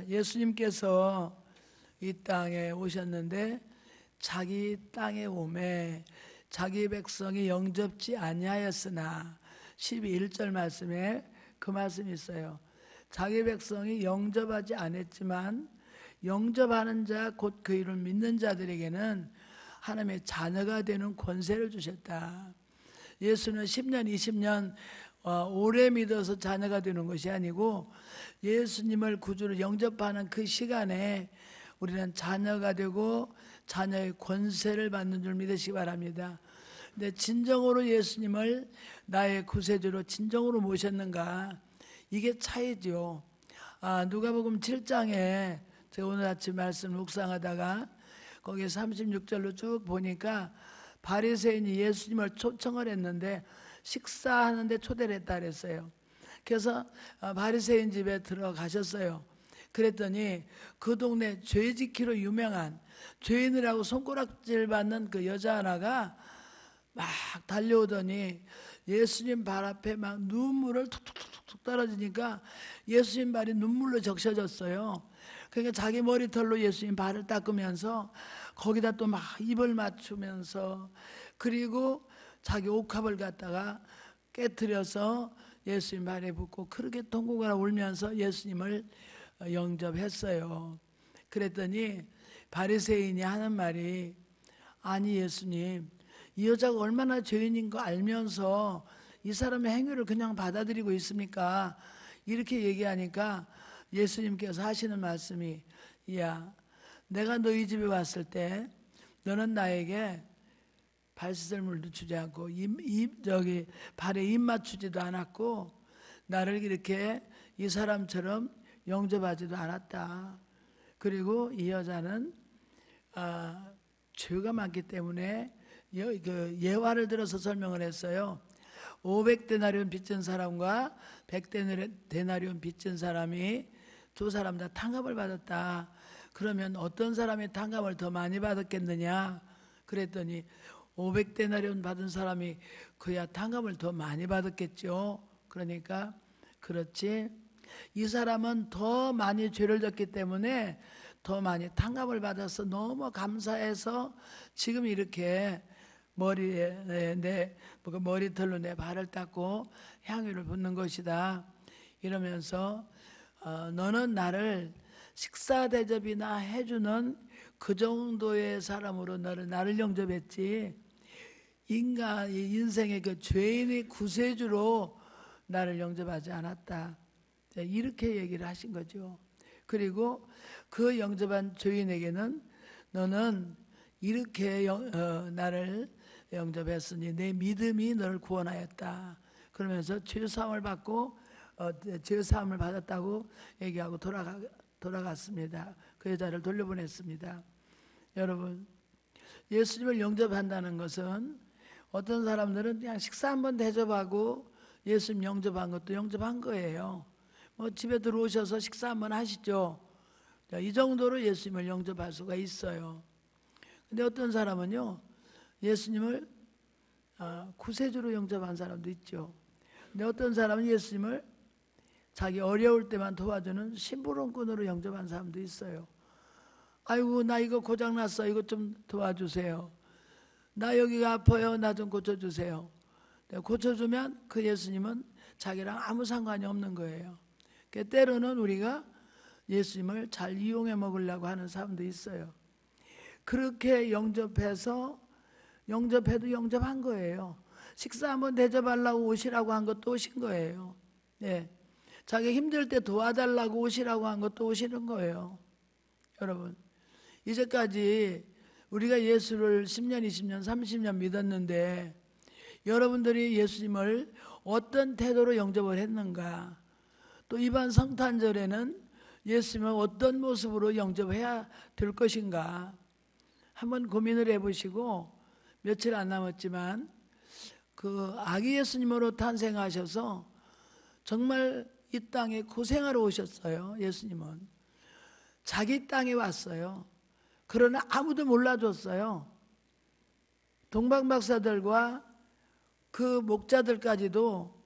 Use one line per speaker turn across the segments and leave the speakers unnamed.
예수님께서 이 땅에 오셨는데 자기 땅에 오매 자기 백성이 영접지 아니하였으나 12절 말씀에 그 말씀이 있어요. 자기 백성이 영접하지 않았지만 영접하는 자 곧 그 이름을 믿는 자들에게는 하나님의 자녀가 되는 권세를 주셨다. 예수는 10년 20년 오래 믿어서 자녀가 되는 것이 아니고 예수님을 구주로 영접하는 그 시간에 우리는 자녀가 되고 자녀의 권세를 받는 줄 믿으시기 바랍니다. 근데 진정으로 예수님을 나의 구세주로 진정으로 모셨는가, 이게 차이죠. 누가복음 7장에 제가 오늘 아침 말씀 묵상하다가 거기 36절로 쭉 보니까 바리새인이 예수님을 초청을 했는데 식사하는데 초대를 했다 그랬어요. 그래서 바리새인 집에 들어가셨어요. 그랬더니 그 동네 죄 지키로 유명한 죄인이라고 손가락질 받는 그 여자 하나가 막 달려오더니 예수님 발 앞에 막 눈물을 툭툭툭툭 떨어지니까 예수님 발이 눈물로 적셔졌어요. 그러니까 자기 머리털로 예수님 발을 닦으면서 거기다 또 막 입을 맞추면서, 그리고 자기 옥합을 갖다가 깨트려서 예수님 발에 붓고 그렇게 통곡을 울면서 예수님을 영접했어요. 그랬더니 바리새인이 하는 말이, 아니 예수님, 이 여자가 얼마나 죄인인 거 알면서 이 사람의 행위를 그냥 받아들이고 있습니까? 이렇게 얘기하니까 예수님께서 하시는 말씀이, 야, 내가 너희 집에 왔을 때 너는 나에게 발 씻을 물도 주지 않고 발에 입 맞추지도 않았고 나를 이렇게 이 사람처럼 영접하지도 않았다. 그리고 이 여자는 죄가 많기 때문에 예화를 들어서 설명을 했어요. 500데나리온 빚진 사람과 100데나리온 빚진 사람이 두 사람 다 탕감을 받았다. 그러면 어떤 사람이 탕감을 더 많이 받았겠느냐? 그랬더니 500데나리온 받은 사람이 그야 탕감을 더 많이 받았겠죠. 그러니까 그렇지, 이 사람은 더 많이 죄를 졌기 때문에 더 많이 탕감을 받아서 너무 감사해서 지금 이렇게 머리털로 내 발을 닦고 향유를 붓는 것이다. 이러면서 너는 나를 식사 대접이나 해주는 그 정도의 사람으로 나를 영접했지, 인생의 그 죄인의 구세주로 나를 영접하지 않았다. 이렇게 얘기를 하신 거죠. 그리고 그 영접한 죄인에게는 너는 이렇게 나를 영접했으니 내 믿음이 너를 구원하였다. 그러면서 죄사함을 받고 죄사함을 받았다고 얘기하고 돌아갔습니다. 그 여자를 돌려보냈습니다. 여러분, 예수님을 영접한다는 것은 어떤 사람들은 그냥 식사 한번 대접하고 예수님 영접한 것도 영접한 거예요. 뭐 집에 들어오셔서 식사 한번 하시죠. 이 정도로 예수님을 영접할 수가 있어요. 근데 어떤 사람은요, 예수님을 구세주로 영접한 사람도 있죠. 근데 어떤 사람은 예수님을 자기 어려울 때만 도와주는 심부름꾼으로 영접한 사람도 있어요. 아이고, 나 이거 고장났어, 이거 좀 도와주세요. 나 여기가 아파요, 나 좀 고쳐주세요. 고쳐주면 그 예수님은 자기랑 아무 상관이 없는 거예요. 때로는 우리가 예수님을 잘 이용해 먹으려고 하는 사람도 있어요. 그렇게 영접해도 영접한 거예요. 식사 한번 대접하려고 오시라고 한 것도 오신 거예요. 네. 자기 힘들 때 도와달라고 오시라고 한 것도 오시는 거예요. 여러분, 이제까지 우리가 예수를 10년, 20년, 30년 믿었는데 여러분들이 예수님을 어떤 태도로 영접을 했는가? 또 이번 성탄절에는 예수님을 어떤 모습으로 영접해야 될 것인가? 한번 고민을 해보시고, 며칠 안 남았지만 그 아기 예수님으로 탄생하셔서 정말 이 땅에 고생하러 오셨어요. 예수님은 자기 땅에 왔어요. 그러나 아무도 몰라줬어요. 동방박사들과 그 목자들까지도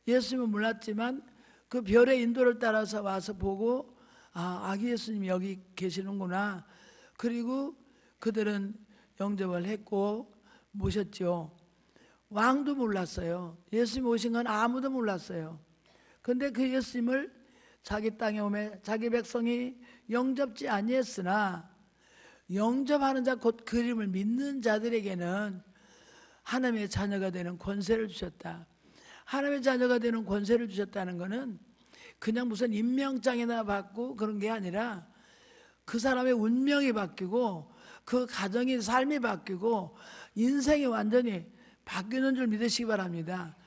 예수님은 몰랐지만 그 별의 인도를 따라서 와서 보고 아기 예수님이 여기 계시는구나. 그리고 그들은 영접을 했고 모셨죠. 왕도 몰랐어요. 예수님 오신 건 아무도 몰랐어요. 그런데 그 예수님을 자기 땅에 오매 자기 백성이 영접지 아니했으나 영접하는 자 곧 그 이름을 믿는 자들에게는 하나님의 자녀가 되는 권세를 주셨다. 하나님의 자녀가 되는 권세를 주셨다는 것은 그냥 무슨 임명장이나 받고 그런 게 아니라 그 사람의 운명이 바뀌고 그 가정의 삶이 바뀌고 인생이 완전히 바뀌는 줄 믿으시기 바랍니다.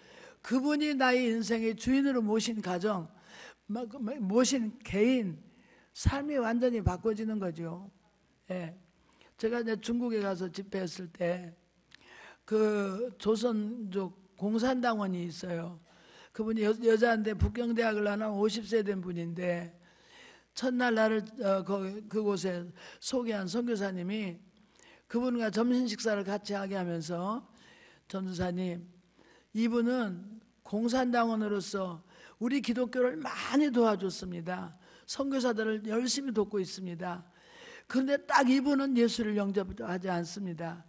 그분이 나의 인생의 주인으로 모신 가정, 모신 개인, 삶이 완전히 바꿔지는 거죠. 예. 제가 이제 중국에 가서 집회했을 때 그 조선족 공산당원이 있어요. 그분이 여자인데 북경대학을 나온 50세 된 분인데 첫날 나를 그곳에 소개한 선교사님이 그분과 점심 식사를 같이 하게 하면서 전도사님, 이분은 공산당원으로서 우리 기독교를 많이 도와줬습니다. 선교사들을 열심히 돕고 있습니다. 그런데 딱 이분은 예수를 영접하지 않습니다.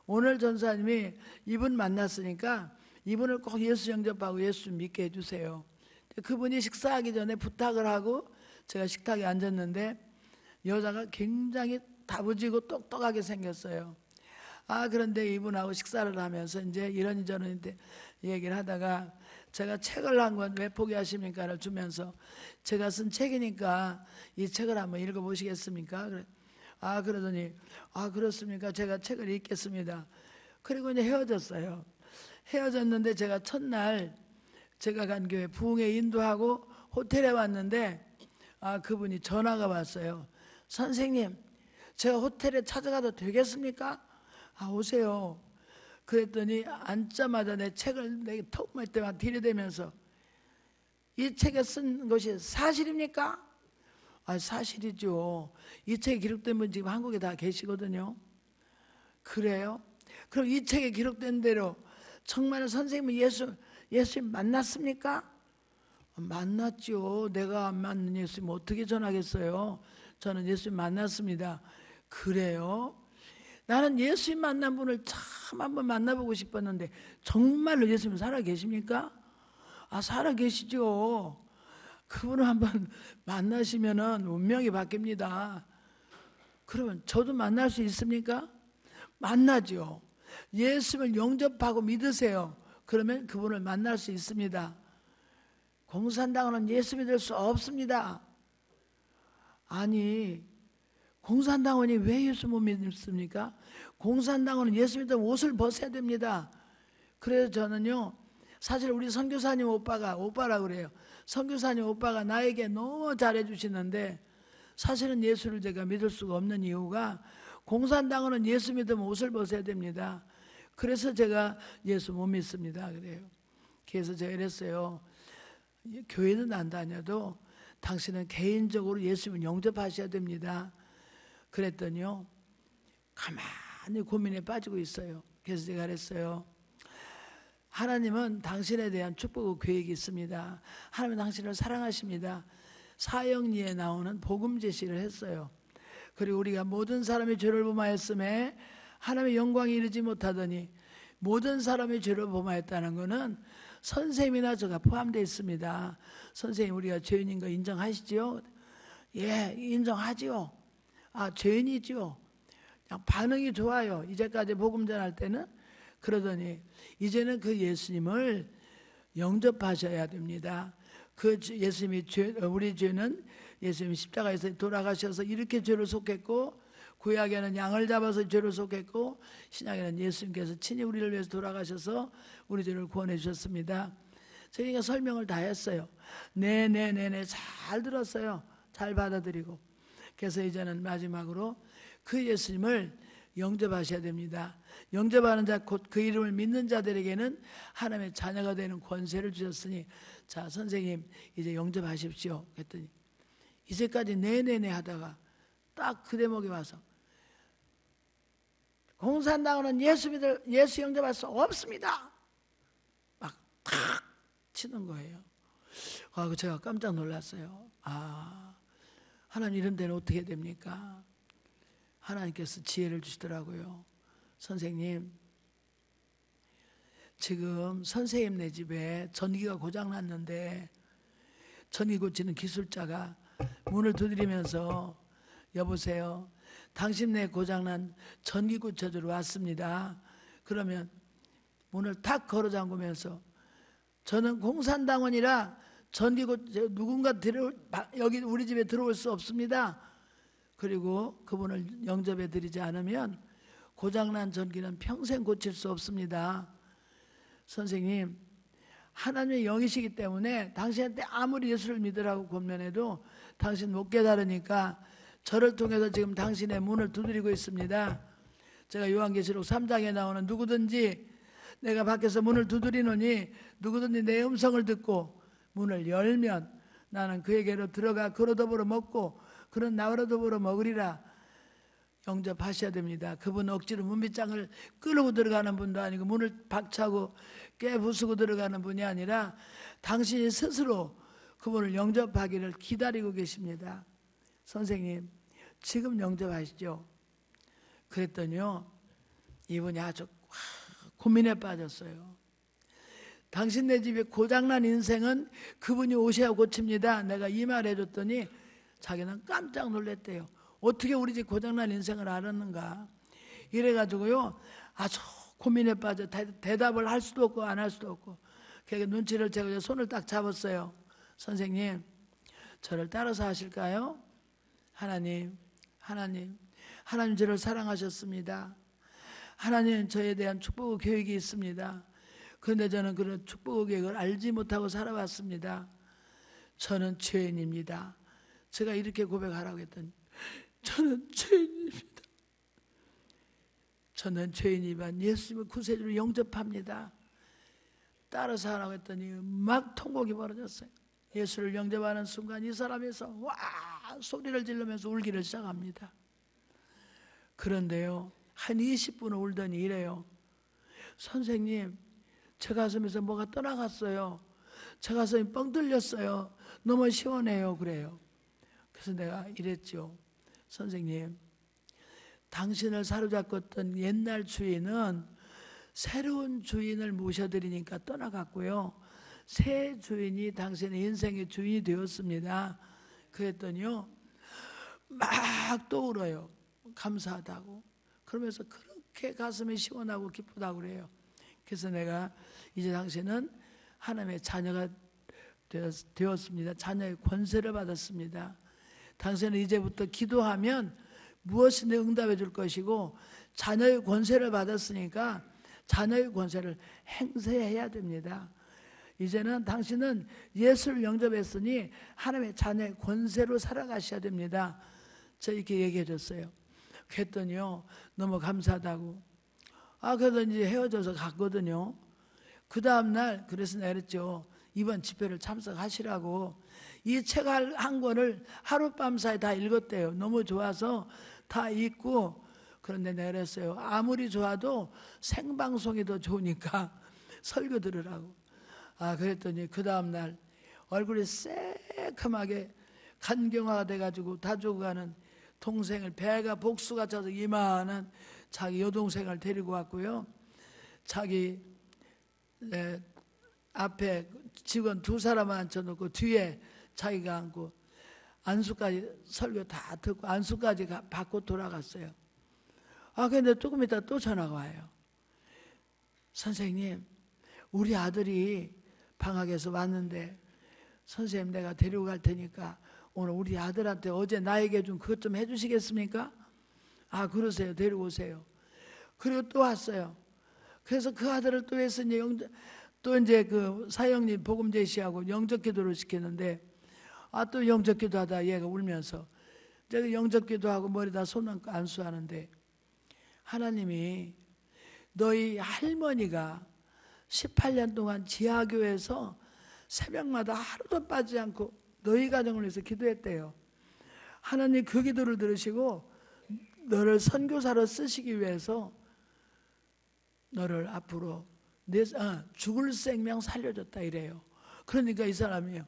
오늘 전사님이 이분 만났으니까 이분을 꼭 예수 영접하고 예수 믿게 해주세요. 그분이 식사하기 전에 부탁을 하고 제가 식탁에 앉았는데 여자가 굉장히 다부지고 똑똑하게 생겼어요. 그런데 이분하고 식사를 하면서 이제 이런저런 얘기를 하다가 제가 책을 한 권 왜 포기하십니까를 주면서 제가 쓴 책이니까 이 책을 한번 읽어보시겠습니까? 그러더니 그렇습니까? 제가 책을 읽겠습니다. 그리고 이제 헤어졌어요. 헤어졌는데 제가 첫날 제가 간 교회 부흥회 인도하고 호텔에 왔는데 그분이 전화가 왔어요. 선생님, 제가 호텔에 찾아가도 되겠습니까? 오세요. 그랬더니 앉자마자 내 책을 내게 턱 말 때만 들이대면서 이 책에 쓴 것이 사실입니까? 사실이죠. 이 책에 기록된 분 지금 한국에 다 계시거든요. 그래요? 그럼 이 책에 기록된 대로 정말 선생님은 예수님 만났습니까? 만났죠. 내가 안 만난 예수님 어떻게 전하겠어요? 저는 예수님 만났습니다. 그래요? 나는 예수님 만난 분을 참 한번 만나보고 싶었는데 정말로 예수님 살아계십니까? 살아계시죠. 그분을 한번 만나시면은 운명이 바뀝니다. 그러면 저도 만날 수 있습니까? 만나죠. 예수님을 영접하고 믿으세요. 그러면 그분을 만날 수 있습니다. 공산당은 예수 믿을 수 없습니다. 공산당원이 왜 예수 못 믿습니까? 공산당원은 예수 믿으면 옷을 벗어야 됩니다. 그래서 저는요, 사실 우리 선교사님 오빠라 그래요. 선교사님 오빠가 나에게 너무 잘해주시는데 사실은 예수를 제가 믿을 수가 없는 이유가 공산당원은 예수 믿으면 옷을 벗어야 됩니다. 그래서 제가 예수 못 믿습니다. 그래서 제가 이랬어요. 교회는 안 다녀도 당신은 개인적으로 예수님을 영접하셔야 됩니다. 그랬더니요, 가만히 고민에 빠지고 있어요. 그래서 제가 그랬어요. 하나님은 당신에 대한 축복과 계획이 있습니다. 하나님은 당신을 사랑하십니다. 사형리에 나오는 복음 제시를 했어요. 그리고 우리가 모든 사람의 죄를 범하였음에 하나님의 영광이 이르지 못하더니 모든 사람의 죄를 범하였다는 것은 선생님이나 저가 포함되어 있습니다. 선생님, 우리가 죄인인 거 인정하시죠? 예, 인정하지요. 죄인이지요. 그냥 반응이 좋아요. 이제까지 복음 전할 때는. 그러더니 이제는 그 예수님을 영접하셔야 됩니다. 그 예수님이 우리 죄는 예수님이 십자가에서 돌아가셔서 이렇게 죄를 속했고, 구약에는 양을 잡아서 죄를 속했고, 신약에는 예수님께서 친히 우리를 위해서 돌아가셔서 우리 죄를 구원해 주셨습니다. 저희가 설명을 다 했어요. 네, 잘 들었어요. 잘 받아들이고. 그래서 이제는 마지막으로 그 예수님을 영접하셔야 됩니다. 영접하는 자, 곧 그 이름을 믿는 자들에게는 하나님의 자녀가 되는 권세를 주셨으니, 자, 선생님 이제 영접하십시오. 그랬더니 이제까지 네네네 하다가 딱 그 대목에 와서 공산당은 예수 영접할 수 없습니다. 막 탁 치는 거예요. 제가 깜짝 놀랐어요. 하나님 이런 데는 어떻게 됩니까? 하나님께서 지혜를 주시더라고요. 선생님, 지금 선생님네 집에 전기가 고장났는데 전기 고치는 기술자가 문을 두드리면서 여보세요, 당신네 고장난 전기 고쳐주러 왔습니다. 그러면 문을 탁 걸어 잠그면서 저는 공산당원이라 전기 고쳐 누군가 여기 우리 집에 들어올 수 없습니다. 그리고 그분을 영접해 드리지 않으면 고장난 전기는 평생 고칠 수 없습니다. 선생님, 하나님의 영이시기 때문에 당신한테 아무리 예수를 믿으라고 권면해도 당신 못 깨달으니까 저를 통해서 지금 당신의 문을 두드리고 있습니다. 제가 요한계시록 3장에 나오는 누구든지 내가 밖에서 문을 두드리노니 누구든지 내 음성을 듣고 문을 열면 나는 그에게로 들어가 그로 더불어 먹고 그런 나와 더불어 먹으리라. 영접하셔야 됩니다. 그분 억지로 문빗장을 끌고 들어가는 분도 아니고 문을 박차고 깨부수고 들어가는 분이 아니라 당신이 스스로 그분을 영접하기를 기다리고 계십니다. 선생님, 지금 영접하시죠? 그랬더니요, 이분이 아주 고민에 빠졌어요. 당신네 집에 고장난 인생은 그분이 오셔야 고칩니다. 내가 이 말 해줬더니 자기는 깜짝 놀랐대요. 어떻게 우리 집 고장난 인생을 알았는가. 이래가지고요, 아주 고민에 빠져 대답을 할 수도 없고 안 할 수도 없고. 그러니까 눈치를 채고 손을 딱 잡았어요. 선생님, 저를 따라서 하실까요? 하나님 저를 사랑하셨습니다. 하나님 저에 대한 축복 계획이 있습니다. 그런데 저는 그런 축복 계획을 알지 못하고 살아왔습니다. 저는 죄인입니다. 제가 이렇게 고백하라고 했더니 저는 죄인입니다. 저는 죄인이지만 예수님을 구세주로 영접합니다. 따라서 하라고 했더니 막 통곡이 벌어졌어요. 예수를 영접하는 순간 이 사람에서 와 소리를 지르면서 울기를 시작합니다. 그런데요, 한 20분을 울더니 이래요. 선생님, 제 가슴에서 뭐가 떠나갔어요. 제 가슴이 뻥 뚫렸어요. 너무 시원해요. 그래요. 그래서 내가 이랬죠. 선생님, 당신을 사로잡았던 옛날 주인은 새로운 주인을 모셔드리니까 떠나갔고요. 새 주인이 당신의 인생의 주인이 되었습니다. 그랬더니요, 막 또 울어요. 감사하다고. 그러면서 그렇게 가슴이 시원하고 기쁘다고 그래요. 그래서 내가 이제 당신은 하나님의 자녀가 되었습니다. 자녀의 권세를 받았습니다. 당신은 이제부터 기도하면 무엇이든 응답해 줄 것이고 자녀의 권세를 받았으니까 자녀의 권세를 행세해야 됩니다. 이제는 당신은 예수를 영접했으니 하나님의 자녀의 권세로 살아가셔야 됩니다. 저 이렇게 얘기해 줬어요. 그랬더니요, 너무 감사하다고. 그래서 이제 헤어져서 갔거든요. 그 다음날 그래서 내가 그랬죠. 이번 집회를 참석하시라고. 이 책 한 권을 하룻밤 사이 다 읽었대요. 너무 좋아서 다 읽고. 그런데 내가 그랬어요. 아무리 좋아도 생방송이 더 좋으니까 설교 들으라고. 그랬더니 그 다음날 얼굴이 새카맣게 간경화가 돼가지고 다 죽어가는 동생을 배가 복수가 차서 이만한 자기 여동생을 데리고 왔고요. 자기 앞에 직원 2사람 앉혀놓고 뒤에 자기가 앉고 안수까지 설교 다 듣고 안수까지 받고 돌아갔어요. 근데 조금 있다 또 전화가 와요. 선생님, 우리 아들이 방학에서 왔는데 선생님 내가 데리고 갈 테니까 오늘 우리 아들한테 어제 나에게 좀 그것 좀 해주시겠습니까? 그러세요. 데리고 오세요. 그리고 또 왔어요. 그래서 그 아들을 또 해서 또 이제 그 사형님 복음 제시하고 영접 기도를 시켰는데 또 영접 기도하다 얘가 울면서 제가 영접 기도하고 머리다 손 얹고 안수하는데 하나님이 너희 할머니가 18년 동안 지하교에서 새벽마다 하루도 빠지지 않고 너희 가정을 위해서 기도했대요. 하나님 그 기도를 들으시고 너를 선교사로 쓰시기 위해서 너를 앞으로 죽을 생명 살려줬다 이래요. 그러니까 이 사람이요,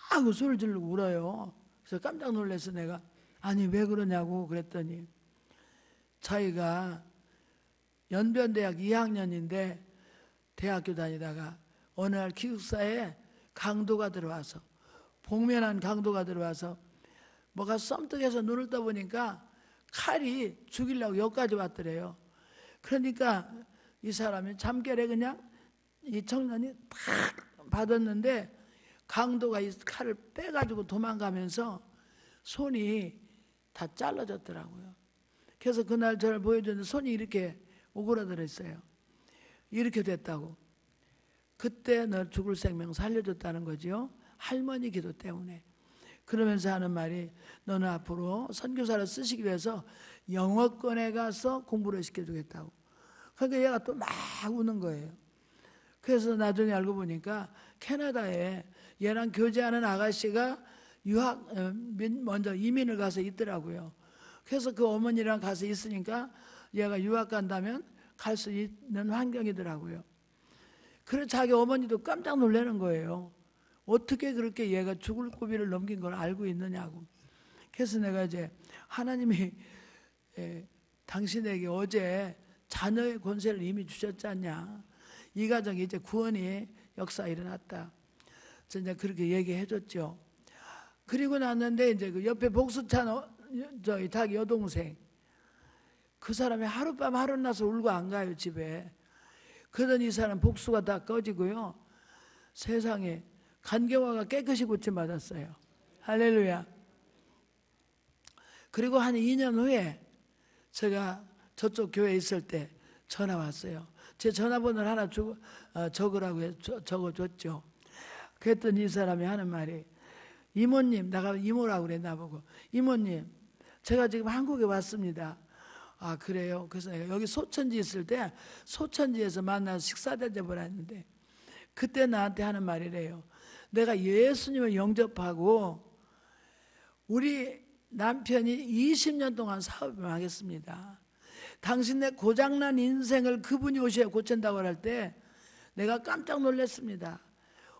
하고 소리를 지르고 울어요. 그래서 깜짝 놀라서 내가 아니 왜 그러냐고 그랬더니 자기가 연변대학 2학년인데 대학교 다니다가 어느 날 기숙사에 강도가 들어와서, 복면한 강도가 들어와서 뭐가 썸뜩해서 눈을 떠보니까 칼이 죽이려고 여기까지 왔더래요. 그러니까 이 사람이 잠결에 그냥 이 청년이 탁 받았는데 강도가 이 칼을 빼가지고 도망가면서 손이 다 잘라졌더라고요. 그래서 그날 저를 보여줬는데 손이 이렇게 오그라들었어요. 이렇게 됐다고. 그때 너 죽을 생명 살려줬다는 거죠. 할머니 기도 때문에. 그러면서 하는 말이 너는 앞으로 선교사를 쓰시기 위해서 영어권에 가서 공부를 시켜주겠다고. 그러니까 얘가 또 막 우는 거예요. 그래서 나중에 알고 보니까 캐나다에 얘랑 교제하는 아가씨가 먼저 이민을 가서 있더라고요. 그래서 그 어머니랑 가서 있으니까 얘가 유학 간다면 갈 수 있는 환경이더라고요. 그래서 자기 어머니도 깜짝 놀라는 거예요. 어떻게 그렇게 얘가 죽을 고비를 넘긴 걸 알고 있느냐고. 그래서 내가 이제 하나님이 당신에게 어제 자녀의 권세를 이미 주셨지 않냐. 이 가정에 이제 구원의 역사가 일어났다. 그래서 이제 그렇게 얘기해 줬죠. 그리고 났는데 이제 그 옆에 복수찬 저희 자기 여동생, 그 사람이 하룻밤 하룻나서 울고 안 가요 집에. 그러더니 이 사람 복수가 다 꺼지고요. 세상에 간경화가 깨끗이 고침받았어요. 할렐루야. 그리고 한 2년 후에 제가 저쪽 교회에 있을 때 전화 왔어요. 제 전화번호를 하나 적으라고 적어줬죠. 그랬더니 이 사람이 하는 말이 이모님, 내가 이모라고 그래 나보고, 이모님 제가 지금 한국에 왔습니다. 아 그래요? 그래서 내가 여기 소천지 있을 때 소천지에서 만나서 식사 대접을 했는데 그때 나한테 하는 말이래요. 내가 예수님을 영접하고 우리 남편이 20년 동안 사업을 망했습니다. 당신네 고장난 인생을 그분이 오셔야 고친다고 할 때 내가 깜짝 놀랐습니다.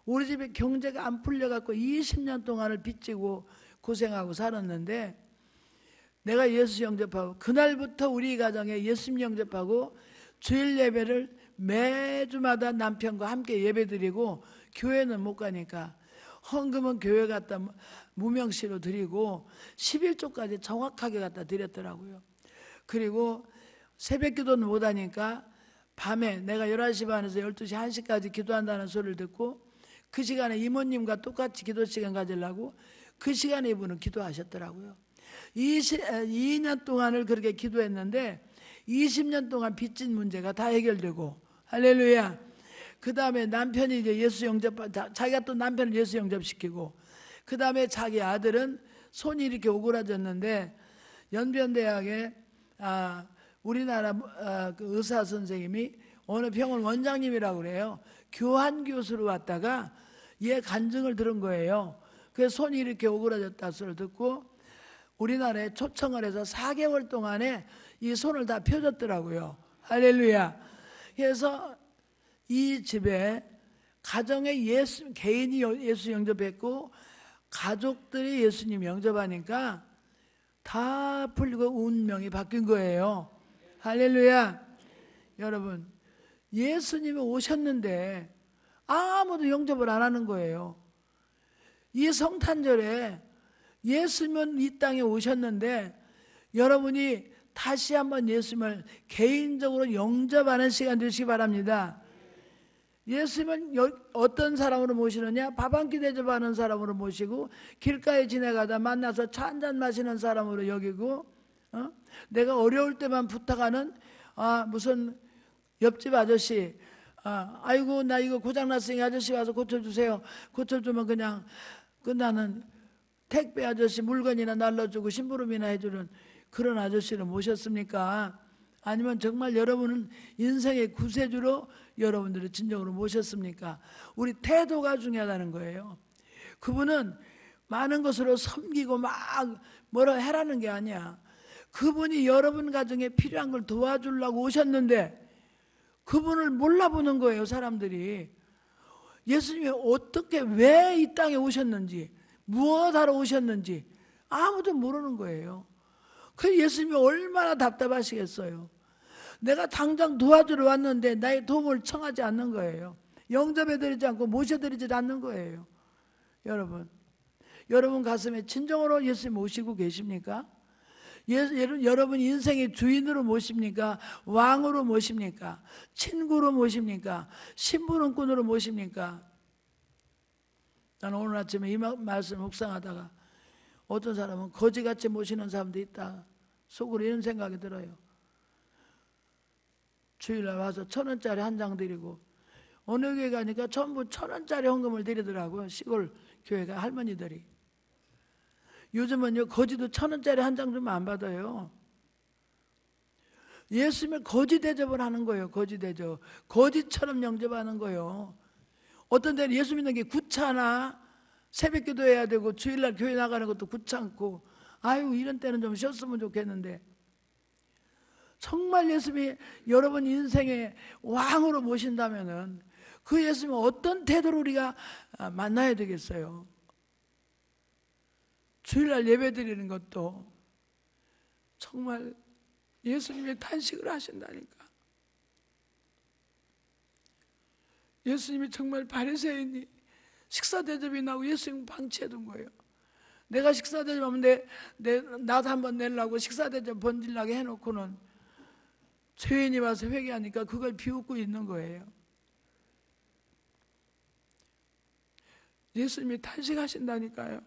우리 집에 경제가 안 풀려갖고 20년 동안을 빚지고 고생하고 살았는데 내가 예수 영접하고 그날부터 우리 가정에 예수님 영접하고 주일 예배를 매주마다 남편과 함께 예배드리고 교회는 못 가니까 헌금은 교회 갖다 무명시로 드리고 11조까지 정확하게 갖다 드렸더라고요. 그리고 새벽 기도는 못 하니까 밤에 내가 11시 반에서 12시 1시까지 기도한다는 소리를 듣고 그 시간에 이모님과 똑같이 기도 시간 가지려고 그 시간에 이분은 기도하셨더라고요. 2년 동안을 그렇게 기도했는데 20년 동안 빚진 문제가 다 해결되고, 할렐루야. 그 다음에 남편이 이제 예수 자기가 또 남편을 예수 영접시키고, 그 다음에 자기 아들은 손이 이렇게 오그라졌는데 연변대학에 우리나라 그 의사 선생님이 어느 병원 원장님이라고 그래요. 교환 교수로 왔다가 얘 간증을 들은 거예요. 그래서 손이 이렇게 오그라졌다 소리를 듣고 우리나라에 초청을 해서 4개월 동안에 이 손을 다 펴줬더라고요. 할렐루야. 그래서 이 집에 가정에 개인이 예수 영접했고 가족들이 예수님 영접하니까 다 풀리고 운명이 바뀐 거예요. 할렐루야. 여러분, 예수님이 오셨는데 아무도 영접을 안 하는 거예요. 이 성탄절에 예수님은 이 땅에 오셨는데 여러분이 다시 한번 예수님을 개인적으로 영접하는 시간 되시기 바랍니다. 예수님은 어떤 사람으로 모시느냐? 밥 한 끼 대접하는 사람으로 모시고 길가에 지나가다 만나서 차 한잔 마시는 사람으로 여기고 내가 어려울 때만 부탁하는 무슨 옆집 아저씨 아이고 나 이거 고장났으니 아저씨 와서 고쳐주세요. 고쳐주면 그냥 나는 택배 아저씨 물건이나 날라주고 심부름이나 해주는 그런 아저씨를 모셨습니까? 아니면 정말 여러분은 인생의 구세주로 여러분들을 진정으로 모셨습니까? 우리 태도가 중요하다는 거예요. 그분은 많은 것으로 섬기고 막 뭐라 해라는 게 아니야. 그분이 여러분 가정에 필요한 걸 도와주려고 오셨는데 그분을 몰라보는 거예요, 사람들이. 예수님이 어떻게 왜 이 땅에 오셨는지, 무엇하러 오셨는지 아무도 모르는 거예요. 그래서 예수님이 얼마나 답답하시겠어요. 내가 당장 도와주러 왔는데 나의 도움을 청하지 않는 거예요. 영접해드리지 않고 모셔드리지 않는 거예요. 여러분 가슴에 진정으로 예수님 모시고 계십니까? 여러분 인생의 주인으로 모십니까? 왕으로 모십니까? 친구로 모십니까? 심부름꾼으로 모십니까? 나는 오늘 아침에 이 말씀 묵상하다가 어떤 사람은 거지같이 모시는 사람도 있다. 속으로 이런 생각이 들어요. 주일날 와서 1,000원짜리 한 장 드리고 어느 교회 가니까 전부 1,000원짜리 헌금을 드리더라고요. 시골 교회가 할머니들이. 요즘은요 거지도 1,000원짜리 한 장 주면 안 받아요. 예수님을 거지 대접을 하는 거예요. 거지 대접. 거지처럼 영접하는 거예요. 어떤 데는 예수 믿는 게 귀찮아. 새벽 기도해야 되고 주일날 교회 나가는 것도 귀찮고 아유 이런 때는 좀 쉬었으면 좋겠는데 정말 예수님이 여러분 인생의 왕으로 모신다면은 그 예수님은 어떤 태도로 우리가 만나야 되겠어요? 주일날 예배 드리는 것도 정말 예수님이 탄식을 하신다니까. 예수님이 정말 바리새인이 식사 대접이 나고 예수님 방치해둔 거예요. 내가 식사 대접하면 나도 한번 내려고 식사 대접 번질나게 해놓고는 죄인이 와서 회개하니까 그걸 비웃고 있는 거예요. 예수님이 탄식하신다니까요.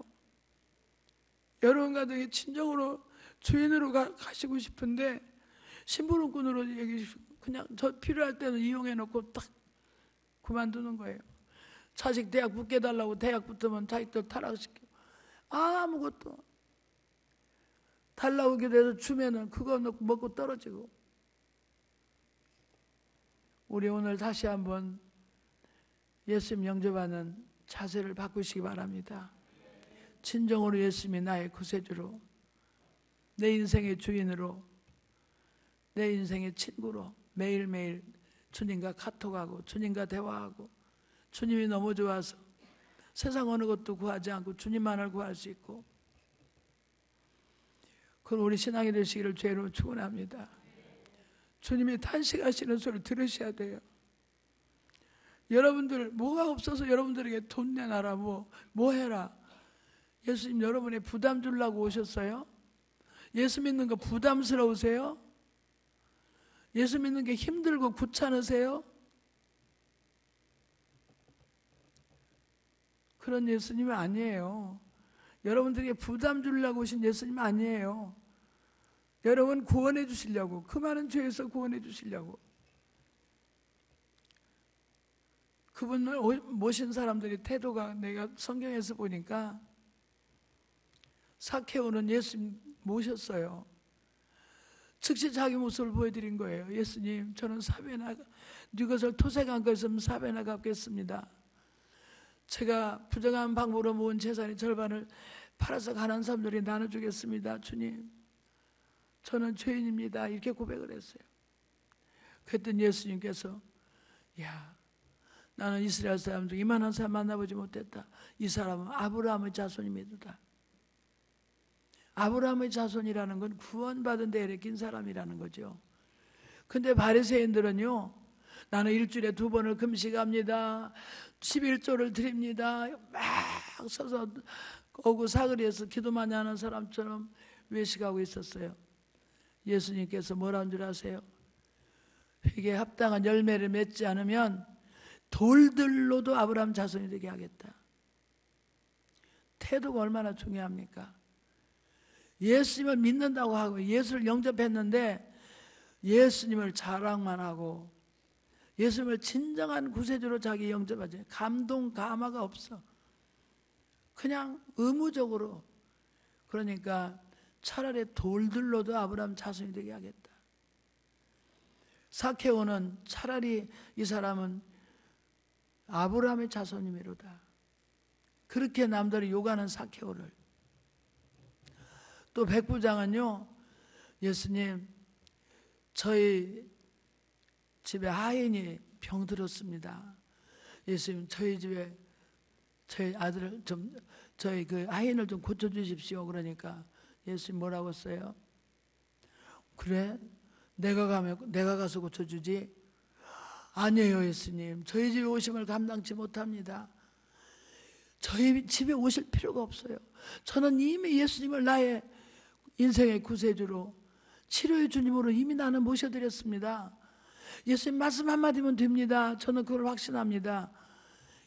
여러분 가정에 친정으로 주인으로 가시고 싶은데 심부름꾼으로 그냥 저 필요할 때는 이용해놓고 딱 그만두는 거예요. 자식 대학 붙게달라고 대학 붙으면 자식들 타락시키고 아무것도 달라고 기도해서 주면은 그거 먹고 떨어지고. 우리 오늘 다시 한번 예수님 영접하는 자세를 바꾸시기 바랍니다. 진정으로 예수님이 나의 구세주로, 내 인생의 주인으로, 내 인생의 친구로 매일매일 주님과 카톡하고 주님과 대화하고 주님이 너무 좋아서 세상 어느 것도 구하지 않고 주님만을 구할 수 있고 그건 우리 신앙이 되시기를 죄로 축원합니다. 주님이 탄식하시는 소리를 들으셔야 돼요. 여러분들 뭐가 없어서 여러분들에게 돈 내놔라 뭐 해라. 예수님 여러분의 부담 주려고 오셨어요? 예수 믿는 거 부담스러우세요? 예수 믿는 게 힘들고 귀찮으세요? 그런 예수님이 아니에요. 여러분들에게 부담 주려고 오신 예수님 아니에요. 여러분 구원해 주시려고, 그 많은 죄에서 구원해 주시려고. 그분을 모신 사람들의 태도가 내가 성경에서 보니까 삭개오는 예수님 모셨어요. 즉시 자기 모습을 보여드린 거예요. 예수님 저는 사배나 네 것을 토색한 것은 사배나 갚겠습니다. 제가 부정한 방법으로 모은 재산의 절반을 팔아서 가난한 사람들이 나눠주겠습니다. 주님 저는 죄인입니다. 이렇게 고백을 했어요. 그랬더니 예수님께서 야 나는 이스라엘 사람 중 이만한 사람 만나보지 못했다. 이 사람은 아브라함의 자손입니다. 아브라함의 자손이라는 건 구원받은 데 일으킨 사람이라는 거죠. 근데 바리새인들은요 나는 일주일에 2번을 금식합니다. 11조를 드립니다. 막 서서 오고 사거리에서 기도 많이 하는 사람처럼 외식하고 있었어요. 예수님께서 뭐라는 줄 아세요? 회개에 합당한 열매를 맺지 않으면 돌들로도 아브라함 자손이 되게 하겠다. 태도가 얼마나 중요합니까? 예수님을 믿는다고 하고 예수를 영접했는데 예수님을 자랑만 하고 예수님을 진정한 구세주로 자기 영접하지 감동 감화가 없어. 그냥 의무적으로. 그러니까 차라리 돌들로도 아브라함 자손이 되게 하겠다. 삭개오는 차라리 이 사람은 아브라함의 자손이미로다. 그렇게 남들이 욕하는 삭개오를. 또 백부장은요 예수님 저희 집에 하인이 병들었습니다. 예수님 저희 집에 저희 아들을 좀 저희 그 아이를 좀 고쳐주십시오. 그러니까 예수님 뭐라고 했어요? 그래? 내가 가서 고쳐주지? 아니에요 예수님. 저희 집에 오심을 감당치 못합니다. 저희 집에 오실 필요가 없어요. 저는 이미 예수님을 나의 인생의 구세주로 치료의 주님으로 이미 나는 모셔드렸습니다. 예수님 말씀 한마디면 됩니다. 저는 그걸 확신합니다.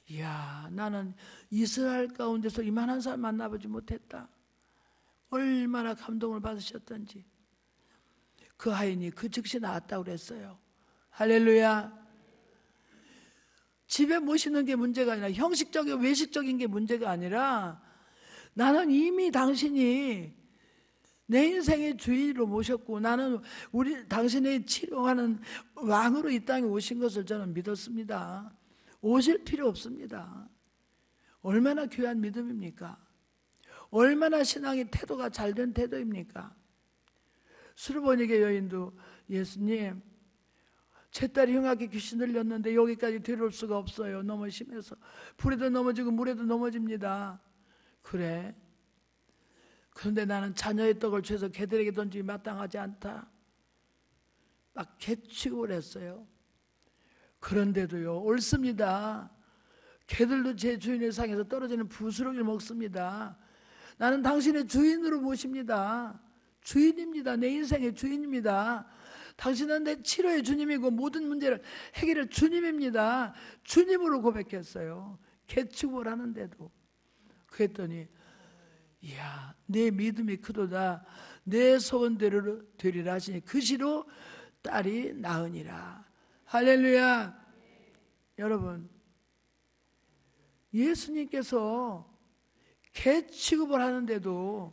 이야, 나는 이스라엘 가운데서 이만한 사람 만나보지 못했다. 얼마나 감동을 받으셨던지. 그 하인이 그 즉시 나았다고 그랬어요. 할렐루야. 집에 모시는 게 문제가 아니라 형식적이고 외식적인 게 문제가 아니라 나는 이미 당신이 내 인생의 주인으로 모셨고 나는 당신의 치료하는 왕으로 이 땅에 오신 것을 저는 믿었습니다. 오실 필요 없습니다. 얼마나 귀한 믿음입니까? 얼마나 신앙의 태도가 잘된 태도입니까? 수르보니게 여인도 예수님 제 딸이 흉하게 귀신 들렸는데 여기까지 데려올 수가 없어요. 너무 심해서 불에도 넘어지고 물에도 넘어집니다. 그래? 그런데 나는 자녀의 떡을 죄서 개들에게 던지기 마땅하지 않다. 막 개취급을 했어요. 그런데도요 옳습니다. 개들도 제 주인의 상에서 떨어지는 부스러기를 먹습니다. 나는 당신의 주인으로 모십니다. 주인입니다. 내 인생의 주인입니다. 당신은 내 치료의 주님이고 모든 문제를 해결할 주님입니다. 주님으로 고백했어요. 개축을 하는데도. 그랬더니 이야 내 믿음이 크도다. 내 소원대로 되리라 하시니 그 시로 딸이 나으니라. 할렐루야. 여러분 예수님께서 개 취급을 하는데도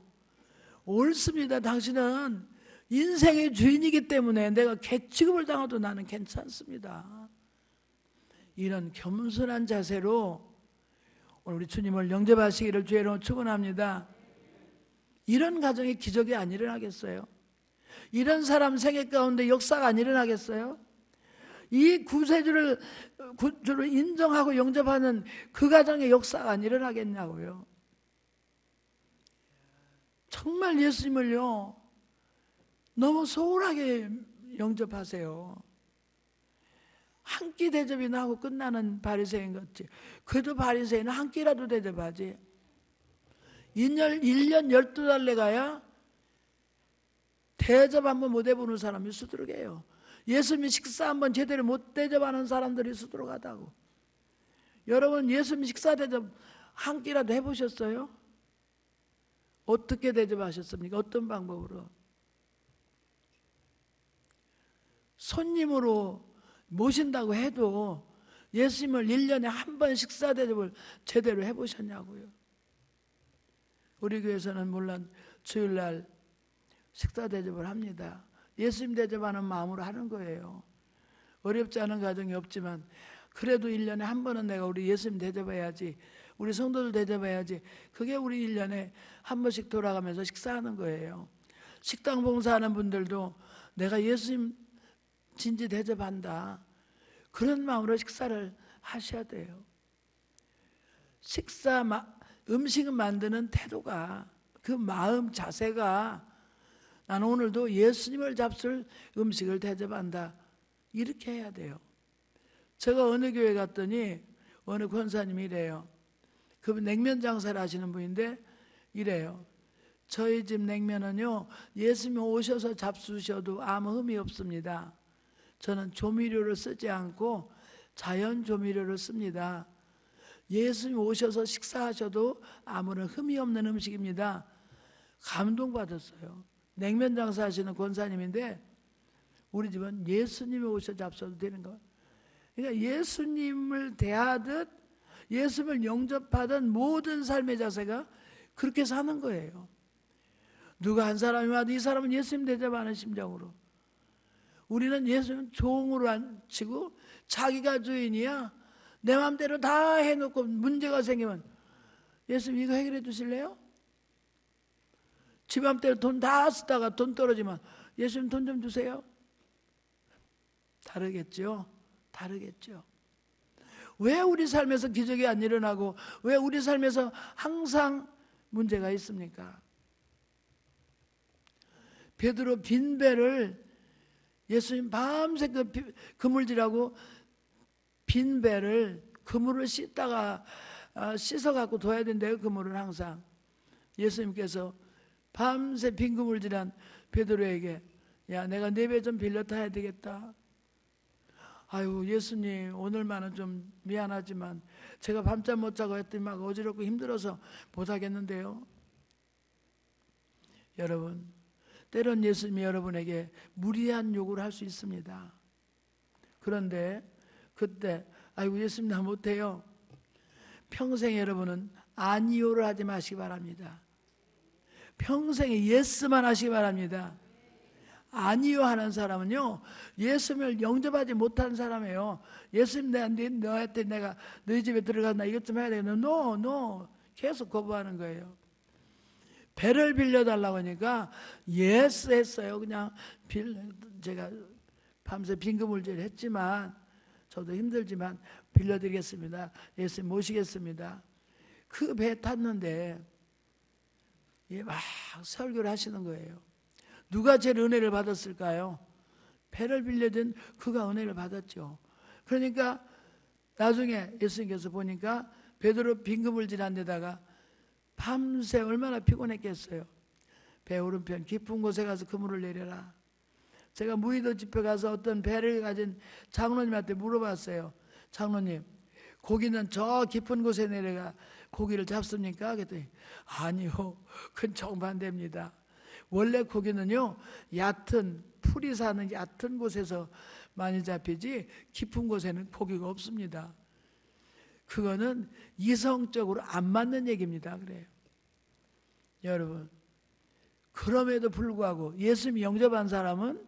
옳습니다. 당신은 인생의 주인이기 때문에 내가 개 취급을 당해도 나는 괜찮습니다. 이런 겸손한 자세로 오늘 우리 주님을 영접하시기를 주의 이름으로 축원합니다. 이런 가정에 기적이 안 일어나겠어요? 이런 사람 생애 가운데 역사가 안 일어나겠어요? 이 구세주를 인정하고 영접하는 그 가정의 역사가 안 일어나겠냐고요. 정말 예수님을요 너무 소홀하게 영접하세요. 한 끼 대접이나 하고 끝나는 바리새인 같지. 그래도 바리새인은 한 끼라도 대접하지. 1년 12달래 가야 대접 한번 못 해보는 사람이 수두룩해요. 예수님 식사 한번 제대로 못 대접하는 사람들이 수두룩하다고. 여러분 예수님 식사 대접 한 끼라도 해보셨어요? 어떻게 대접하셨습니까? 어떤 방법으로? 손님으로 모신다고 해도 예수님을 1년에 한 번 식사 대접을 제대로 해보셨냐고요. 우리 교회에서는 물론 주일날 식사 대접을 합니다. 예수님 대접하는 마음으로 하는 거예요. 어렵지 않은 가정이 없지만 그래도 1년에 한 번은 내가 우리 예수님 대접해야지, 우리 성도들 대접해야지. 그게 우리 1년에 한 번씩 돌아가면서 식사하는 거예요. 식당 봉사하는 분들도 내가 예수님 진지 대접한다, 그런 마음으로 식사를 하셔야 돼요. 음식을 만드는 태도가, 그 마음 자세가 나는 오늘도 예수님을 잡술 음식을 대접한다, 이렇게 해야 돼요. 제가 어느 교회 갔더니 어느 권사님이 이래요. 그분 냉면 장사를 하시는 분인데 이래요. 저희 집 냉면은요 예수님 오셔서 잡수셔도 아무 흠이 없습니다. 저는 조미료를 쓰지 않고 자연 조미료를 씁니다. 예수님 오셔서 식사하셔도 아무런 흠이 없는 음식입니다. 감동받았어요. 냉면 장사하시는 권사님인데 우리 집은 예수님이 오셔서 잡숴도 되는 거예요. 그러니까 예수님을 대하듯 예수님을 영접하던 모든 삶의 자세가 그렇게 사는 거예요. 누가 한 사람이 와도 이 사람은 예수님 대접하는 심정으로. 우리는 예수님 종으로 안 치고 자기가 주인이야. 내 마음대로 다 해놓고 문제가 생기면 예수님 이거 해결해 주실래요? 지 맘대로 돈 다 쓰다가 돈 떨어지면 예수님 돈 좀 주세요. 다르겠죠? 다르겠죠. 왜 우리 삶에서 기적이 안 일어나고 왜 우리 삶에서 항상 문제가 있습니까? 베드로 빈 배를 예수님 밤새 그물질하고 빈 배를 그물을 씻다가 씻어갖고 둬야 된대요. 그물을 항상. 예수님께서 밤새 빈 그물질한 베드로에게 야 내가 네 배 좀 빌려 타야 되겠다. 아유 예수님 오늘만은 좀 미안하지만 제가 밤잠 못 자고 했더니 막 어지럽고 힘들어서 못하겠는데요. 여러분 때론 예수님이 여러분에게 무리한 요구를 할 수 있습니다. 그런데 그때 아이고 예수님 나 못해요. 평생 여러분은 아니요를 하지 마시기 바랍니다. 평생에 예스만 하시기 바랍니다. 아니요 하는 사람은요 예수님을 영접하지 못한 사람이에요. 예수님 너한테 내가 너희 집에 들어가서 이것 좀 해야 되겠네. 노 계속 거부하는 거예요. 배를 빌려달라고 하니까 예스 했어요. 그냥 제가 밤새 빈그물질 했지만 저도 힘들지만 빌려드리겠습니다. 예수님 모시겠습니다. 그 배 탔는데 막 설교를 하시는 거예요. 누가 제일 은혜를 받았을까요? 배를 빌려준 그가 은혜를 받았죠. 그러니까 나중에 예수님께서 보니까 베드로 빈그물질한 데다가 밤새 얼마나 피곤했겠어요. 배 오른편 깊은 곳에 가서 그물을 내려라. 제가 무의도 집회 가서 어떤 배를 가진 장로님한테 물어봤어요. 장로님 고기는 저 깊은 곳에 내려가 고기를 잡습니까? 그랬더니 아니요 그건 정반대입니다. 원래 고기는요 얕은 풀이 사는 얕은 곳에서 많이 잡히지 깊은 곳에는 고기가 없습니다. 그거는 이성적으로 안 맞는 얘기입니다. 그래요. 여러분 그럼에도 불구하고 예수님 영접한 사람은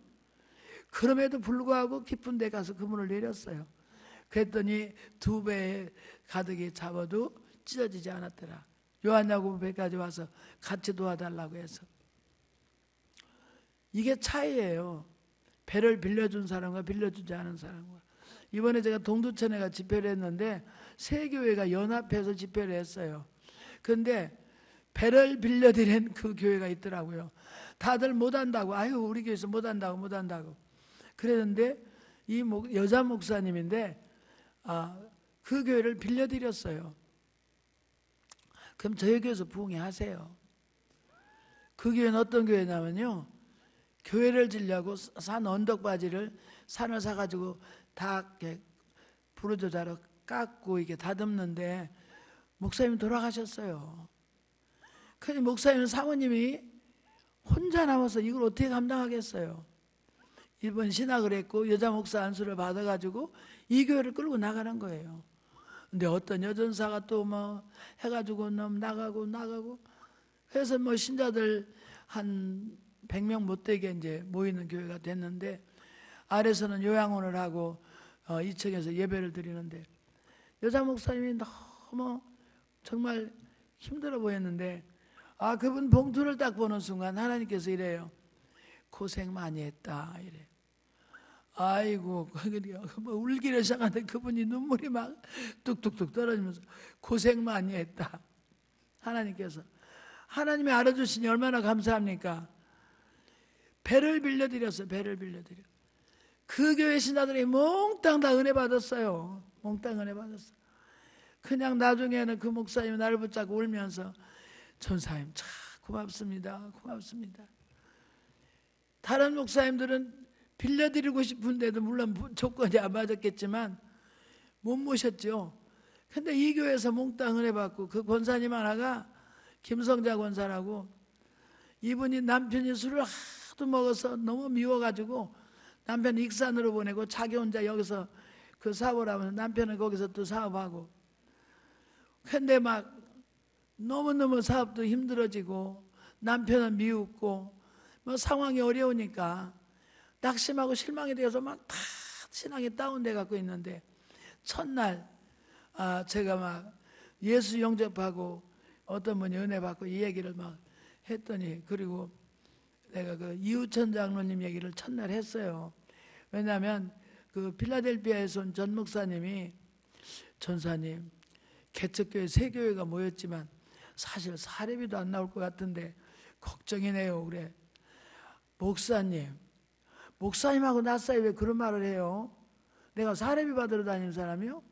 그럼에도 불구하고 깊은 데 가서 그물을 내렸어요. 그랬더니 두 배에 가득히 잡아도 찢어지지 않았더라. 요한야고보 배까지 와서 같이 도와달라고 해서. 이게 차이예요. 배를 빌려준 사람과 빌려주지 않은 사람과. 이번에 제가 동두천에가 집회를 했는데 세 교회가 연합해서 집회를 했어요. 그런데 배를 빌려드린 그 교회가 있더라고요. 다들 못한다고 아유 우리 교회에서 못한다고 그랬는데 이 여자 목사님인데 그 교회를 빌려드렸어요. 그럼 저희 교회에서 부흥회 하세요. 그 교회는 어떤 교회냐면요 교회를 지려고 산 언덕바지를 산을 사가지고 다 이렇게 부르조자로 깎고 이게 다듬는데 목사님이 돌아가셨어요. 그런데 목사님 사모님이 혼자 남아서 이걸 어떻게 감당하겠어요. 일본 신학을 했고 여자 목사 안수를 받아가지고 이 교회를 끌고 나가는 거예요. 근데 어떤 여전사가 또 뭐 해가지고 나가고 그래서 뭐 신자들 한 100명 못 되게 이제 모이는 교회가 됐는데 아래서는 요양원을 하고 2층에서 예배를 드리는데 여자 목사님이 너무 정말 힘들어 보였는데 그분 봉투를 딱 보는 순간 하나님께서 이래요. 고생 많이 했다 이래. 아이고 뭐 울기를 시작하는데 그분이 눈물이 막 뚝뚝뚝 떨어지면서 고생 많이 했다. 하나님께서 하나님이 알아주시니 얼마나 감사합니까? 배를 빌려드렸어요. 배를 빌려드려. 그 교회 신자들이 몽땅 다 은혜 받았어요. 몽땅 은혜 받았어요. 그냥 나중에는 그 목사님이 나를 붙잡고 울면서 전사님 참 고맙습니다. 다른 목사님들은 빌려드리고 싶은데도 물론 조건이 안 맞았겠지만 못 모셨죠. 근데 이 교회에서 몽땅 은혜 받고 그 권사님 하나가 김성자 권사라고 이분이 남편이 술을 하도 먹어서 너무 미워가지고 남편 익산으로 보내고 자기 혼자 여기서 그 사업을 하면서 남편은 거기서 또 사업하고 근데 막 너무너무 사업도 힘들어지고 남편은 미웠고 뭐 상황이 어려우니까 낙심하고 실망이 되어서 막 다 신앙이 다운돼 갖고 있는데 첫날 제가 막 예수 영접하고 어떤 분이 은혜 받고 이 얘기를 막 했더니 그리고 내가 그 이우천 장로님 얘기를 첫날 했어요. 왜냐하면 그 필라델피아에서 온 전 목사님이 전사님, 개척교회 세 교회가 모였지만 사실 사례비도 안 나올 것 같은데 걱정이네요. 그래. 목사님하고 나 사이 왜 그런 말을 해요? 내가 사례비 받으러 다니는 사람이요?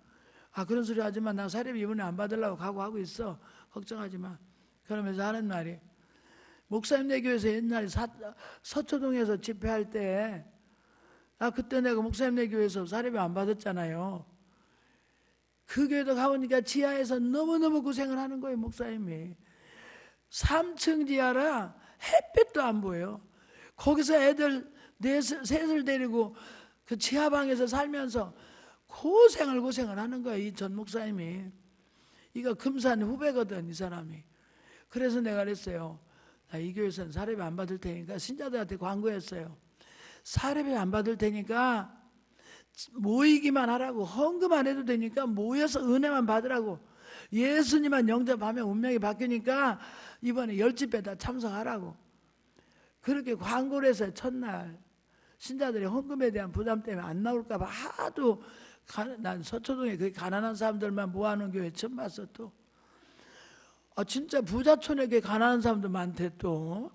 그런 소리 하지만 나 사례비 이번에 안 받으려고 각오하고 있어. 걱정하지 마. 그러면서 하는 말이, 목사님네 교회에서 옛날에 서초동에서 집회할 때, 그때 내가 목사님네 교회에서 사례비 안 받았잖아요. 그 교회도 가보니까 지하에서 너무너무 고생을 하는 거예요, 목사님이. 3층 지하라 햇빛도 안 보여. 거기서 애들 셋을 데리고 그 지하방에서 살면서 고생을 하는 거예요, 이 전 목사님이. 이거 금산 후배거든, 이 사람이. 그래서 내가 그랬어요. 이 교회에서는 사례비 안 받을 테니까, 신자들한테 광고했어요. 사례비 안 받을 테니까 모이기만 하라고, 헌금 안 해도 되니까 모여서 은혜만 받으라고, 예수님만 영접하면 운명이 바뀌니까 이번에 10집회 다 참석하라고 그렇게 광고를 해서 첫날 신자들이 헌금에 대한 부담 때문에 안 나올까 봐 하도, 난 서초동에 그 가난한 사람들만 모아놓은 교회 처음 봤어. 또 진짜 부자촌에 그 가난한 사람들 많대. 또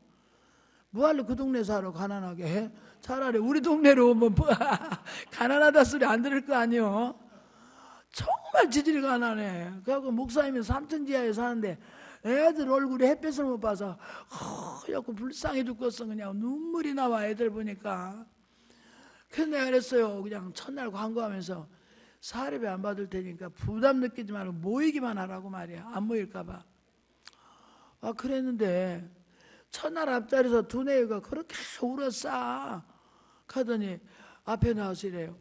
뭐할래 그 동네 살아 가난하게 해? 차라리 우리 동네로 오면 가난하다 소리 안 들을 거 아니요. 정말 지질이 가난해. 그래갖고 목사님이 3층 지하에 사는데 애들 얼굴에 햇빛을 못 봐서 허옇고 불쌍해 죽겠어. 그냥 눈물이 나와, 애들 보니까. 그래서 내가 그랬어요. 그냥 첫날 광고하면서 사례비 안 받을 테니까 부담 느끼지 말고 모이기만 하라고 말이야. 안 모일까 봐. 그랬는데 첫날 앞자리에서 두뇌가 그렇게 울었어. 하더니 앞에 나와서 이래요.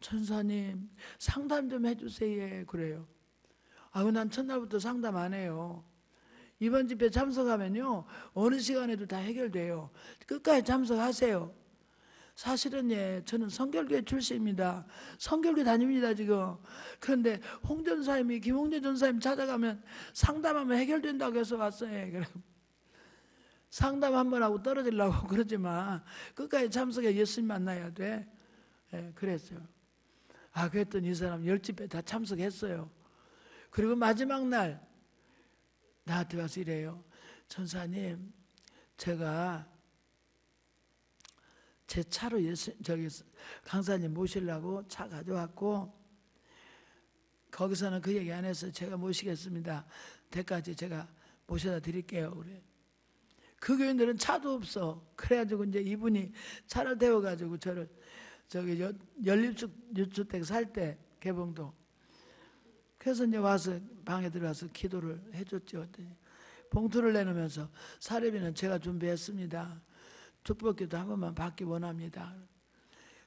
전사님 상담 좀 해주세요. 그래요. 난 첫날부터 상담 안 해요. 이번 집회 참석하면요 어느 시간에도 다 해결돼요. 끝까지 참석하세요. 사실은 저는 성결교회 출신입니다. 성결교회 다닙니다 지금. 그런데 홍 전사님이 김홍재 전사님 찾아가면 상담하면 해결된다고 해서 왔어요. 그래. 상담 한번 하고 떨어지려고 그러지만 끝까지 참석해 예수님 만나야 돼. 그랬어요. 그랬더니 이 사람 10집회 다 참석했어요. 그리고 마지막 날 나한테 와서 이래요. 전사님, 제가 제 차로 강사님 모시려고 차 가져왔고 거기서는 그 얘기 안 해서 제가 모시겠습니다. 대까지 제가 모셔다 드릴게요. 그래. 그 교인들은 차도 없어. 그래가지고 이제 이분이 차를 태워가지고 저를 연립주택 살 때 개봉도. 그래서 이제 와서 방에 들어가서 기도를 해줬죠. 봉투를 내놓으면서 사례비는 제가 준비했습니다. 축복기도 한 번만 받기 원합니다.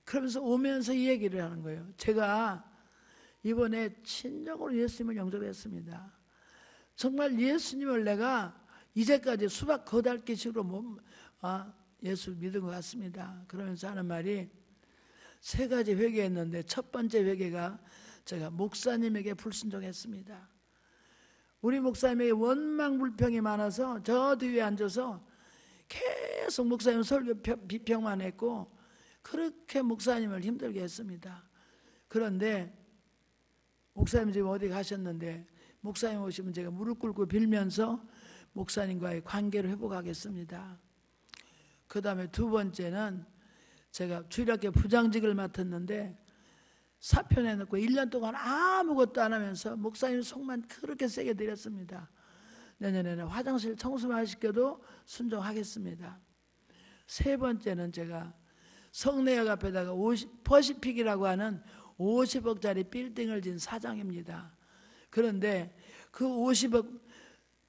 그러면서 오면서 이 얘기를 하는 거예요. 제가 이번에 친정으로 예수님을 영접했습니다. 정말 예수님을 내가 이제까지 수박 거달기식으로 예수 믿은 것 같습니다. 그러면서 하는 말이 3가지 회개했는데 첫 번째 회개가 제가 목사님에게 불순종했습니다. 우리 목사님에게 원망불평이 많아서 저 뒤에 앉아서 계속 목사님 설교 비평만 했고 그렇게 목사님을 힘들게 했습니다. 그런데 목사님 지금 어디 가셨는데 목사님 오시면 제가 무릎 꿇고 빌면서 목사님과의 관계를 회복하겠습니다. 그 다음에 2번째는 제가 주일학교 부장직을 맡았는데 사표 내놓고 1년 동안 아무것도 안 하면서 목사님 속만 그렇게 세게 드렸습니다. 내년에는 화장실 청소만 시켜도 순종하겠습니다. 3번째는 제가 성내역 앞에다가 퍼시픽이라고 하는 50억짜리 빌딩을 진 사장입니다. 그런데 그 50억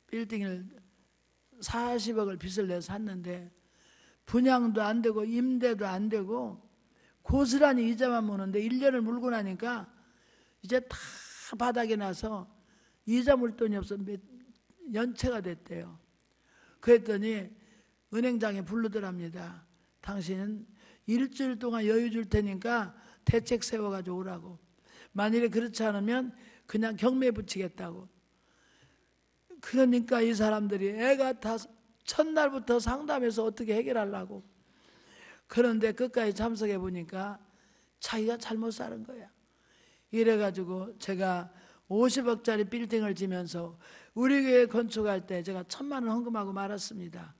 빌딩을 40억을 빚을 내서 샀는데 분양도 안 되고 임대도 안 되고 고스란히 이자만 무는데 1년을 물고 나니까 이제 다 바닥에 나서 이자 물 돈이 없어 연체가 됐대요. 그랬더니 은행장에 부르더랍니다. 당신은 일주일 동안 여유 줄 테니까 대책 세워가지고 오라고. 만일에 그렇지 않으면 그냥 경매 붙이겠다고. 그러니까 이 사람들이 애가 다 첫날부터 상담해서 어떻게 해결하려고. 그런데 끝까지 참석해 보니까 자기가 잘못 사는 거야. 이래가지고 제가 50억짜리 빌딩을 지면서 우리 교회 건축할 때 제가 1,000만 원 헌금하고 말았습니다.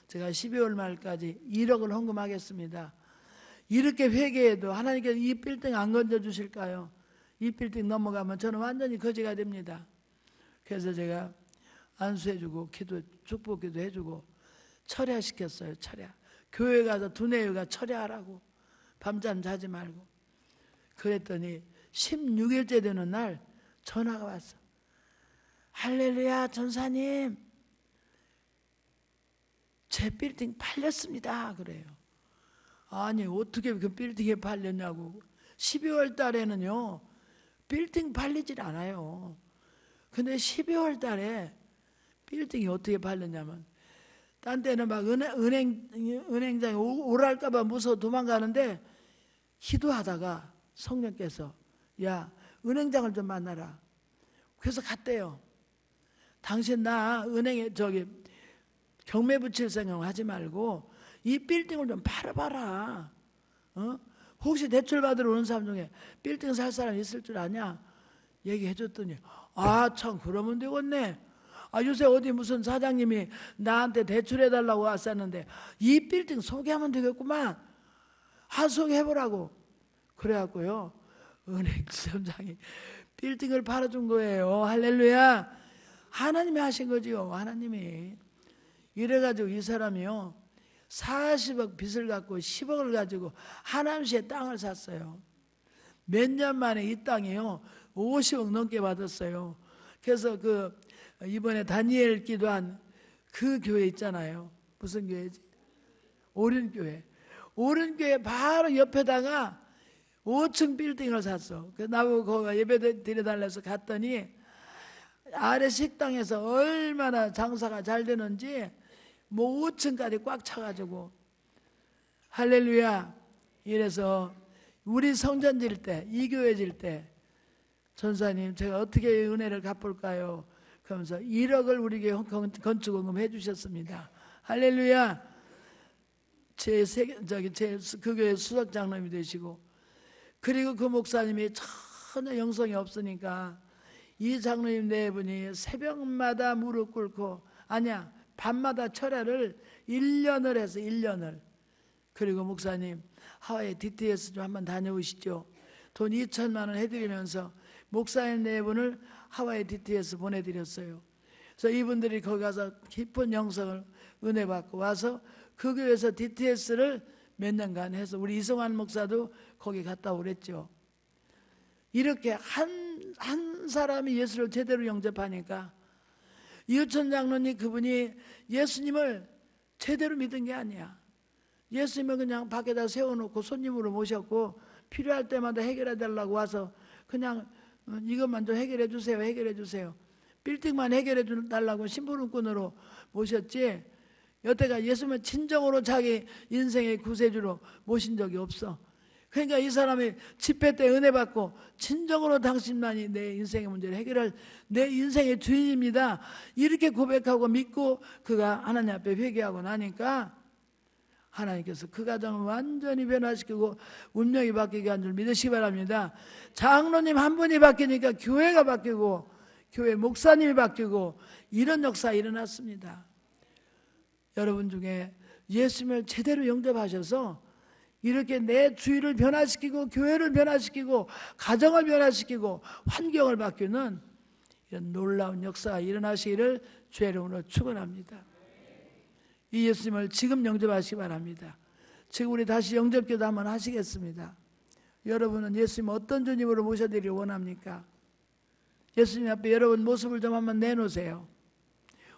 제가 12월 말까지 1억을 헌금하겠습니다. 이렇게 회개해도 하나님께서 이 빌딩 안 건져주실까요? 이 빌딩 넘어가면 저는 완전히 거지가 됩니다. 그래서 제가 안수해주고 축복기도 해주고 철야시켰어요. 철야. 교회 가서 두뇌가 철야하라고. 밤잠 자지 말고. 그랬더니 16일째 되는 날 전화가 왔어. 할렐루야 전사님, 제 빌딩 팔렸습니다. 그래요. 아니 어떻게 그 빌딩이 팔렸냐고. 12월 달에는요 빌딩 팔리질 않아요. 근데 12월 달에 빌딩이 어떻게 팔렸냐면, 딴 때는 막 은행장에 오랄까봐 무서워 도망가는데, 기도하다가 성령께서 야 은행장을 좀 만나라. 그래서 갔대요. 당신 나 은행에 경매 붙일 생각하지 말고 이 빌딩을 좀 팔아봐라. 혹시 대출 받으러 오는 사람 중에 빌딩 살 사람 있을 줄 아냐? 얘기해줬더니 아 참 그러면 되겠네. 요새 어디 무슨 사장님이 나한테 대출해달라고 왔었는데 이 빌딩 소개하면 되겠구만. 소개해보라고. 그래갖고요 은행 지점장이 빌딩을 팔아준 거예요. 할렐루야. 하나님이 하신 거지요. 하나님이. 이래가지고 이 사람이요 40억 빚을 갖고 10억을 가지고 하남시에 땅을 샀어요. 몇 년 만에 이 땅이요 50억 넘게 받았어요. 그래서 이번에 다니엘 기도한 그 교회 있잖아요. 무슨 교회지? 오륜교회. 오륜교회 바로 옆에다가 5층 빌딩을 샀어. 그래서 나보고 거기 예배 드려달라 해서 갔더니 아래 식당에서 얼마나 장사가 잘 되는지 5층까지 꽉 차가지고. 할렐루야. 이래서 우리 성전 질 때, 이 교회 질 때 전사님 제가 어떻게 은혜를 갚을까요? 그러면서 1억을 우리 교회 건축원금 해주셨습니다. 할렐루야. 그 교회 수석장로님이 되시고, 그리고 그 목사님이 전혀 영성이 없으니까 이 장로님 네 분이 새벽마다 무릎 꿇고, 아니야 밤마다 철야를 1년을 해서 1년을. 그리고 목사님 하와이 DTS 좀 한번 다녀오시죠. 돈 2천만 원 해드리면서 목사님 네 분을 하와이 DTS 보내드렸어요. 그래서 이분들이 거기 가서 깊은 영성을 은혜 받고 와서 그 교회에서 DTS를 몇 년간 해서 우리 이성환 목사도 거기 갔다 오랬죠. 이렇게 한 사람이 예수를 제대로 영접하니까 이우천 장로님 그분이 예수님을 제대로 믿은 게 아니야. 예수님을 그냥 밖에다 세워놓고 손님으로 모셨고 필요할 때마다 해결해 달라고 와서 그냥 이것만 좀 해결해 주세요. 해결해 주세요. 빌딩만 해결해 달라고 심부름꾼으로 모셨지 여태가 예수님을 진정으로 자기 인생의 구세주로 모신 적이 없어. 그러니까 이 사람이 집회 때 은혜 받고 진정으로 당신만이 내 인생의 문제를 해결할 내 인생의 주인입니다. 이렇게 고백하고 믿고 그가 하나님 앞에 회개하고 나니까 하나님께서 그 가정을 완전히 변화시키고 운명이 바뀌게 한 줄 믿으시기 바랍니다. 장로님 한 분이 바뀌니까 교회가 바뀌고 교회 목사님이 바뀌고 이런 역사 일어났습니다. 여러분 중에 예수님을 제대로 영접하셔서 이렇게 내 주위를 변화시키고 교회를 변화시키고 가정을 변화시키고 환경을 바꾸는 이런 놀라운 역사가 일어나시기를 주의 이름으로 축원합니다. 이 예수님을 지금 영접하시기 바랍니다. 지금 우리 다시 영접기도 한번 하시겠습니다. 여러분은 예수님 어떤 주님으로 모셔드리길 원합니까? 예수님 앞에 여러분 모습을 좀 한번 내놓으세요.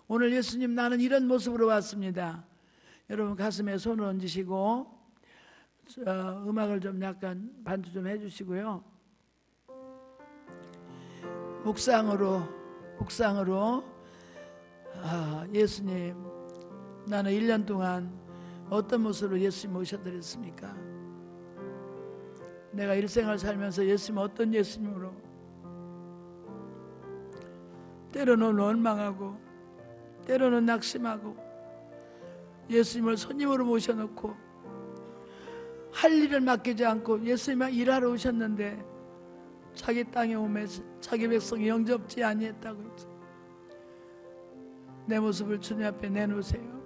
오늘 예수님 나는 이런 모습으로 왔습니다. 여러분 가슴에 손을 얹으시고 음악을 좀 약간 반주 좀 해주시고요. 묵상으로 예수님 나는 1년 동안 어떤 모습으로 예수님 모셔드렸습니까? 내가 일생을 살면서 예수님 어떤 예수님으로 때로는 원망하고 때로는 낙심하고 예수님을 손님으로 모셔놓고 할 일을 맡기지 않고 예수님만 일하러 오셨는데 자기 땅에 오매 자기 백성이 영접지 아니했다고 했죠. 내 모습을 주님 앞에 내놓으세요.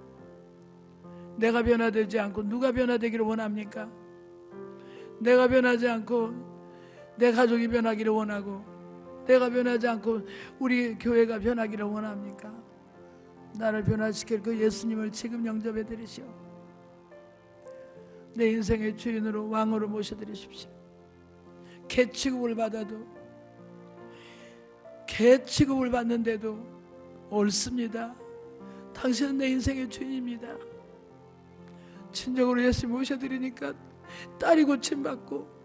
내가 변화되지 않고 누가 변화되기를 원합니까? 내가 변하지 않고 내 가족이 변하기를 원하고, 내가 변하지 않고 우리 교회가 변하기를 원합니까? 나를 변화시킬 그 예수님을 지금 영접해 드리시오. 내 인생의 주인으로, 왕으로 모셔드리십시오. 개 취급을 받아도, 개 취급을 받는데도 옳습니다. 당신은 내 인생의 주인입니다. 친정으로 예수님 모셔드리니까 딸이 고침받고,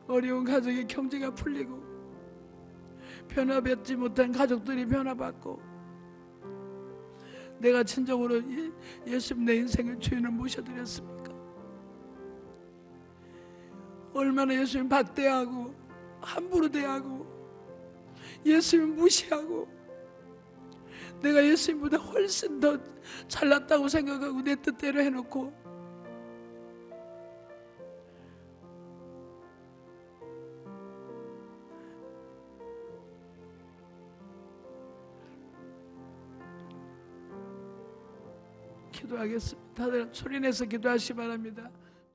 어려운 가족의 경제가 풀리고, 변화받지 못한 가족들이 변화받고, 내가 친정으로 예수님 내 인생의 주인을 모셔드렸습니까? 얼마나 예수님 박대하고 함부로 대하고 예수님 무시하고, 내가 예수님보다 훨씬 더 잘났다고 생각하고 내 뜻대로 해놓고, 기도하겠습니다. 다들 소리내서 기도하시기 바랍니다.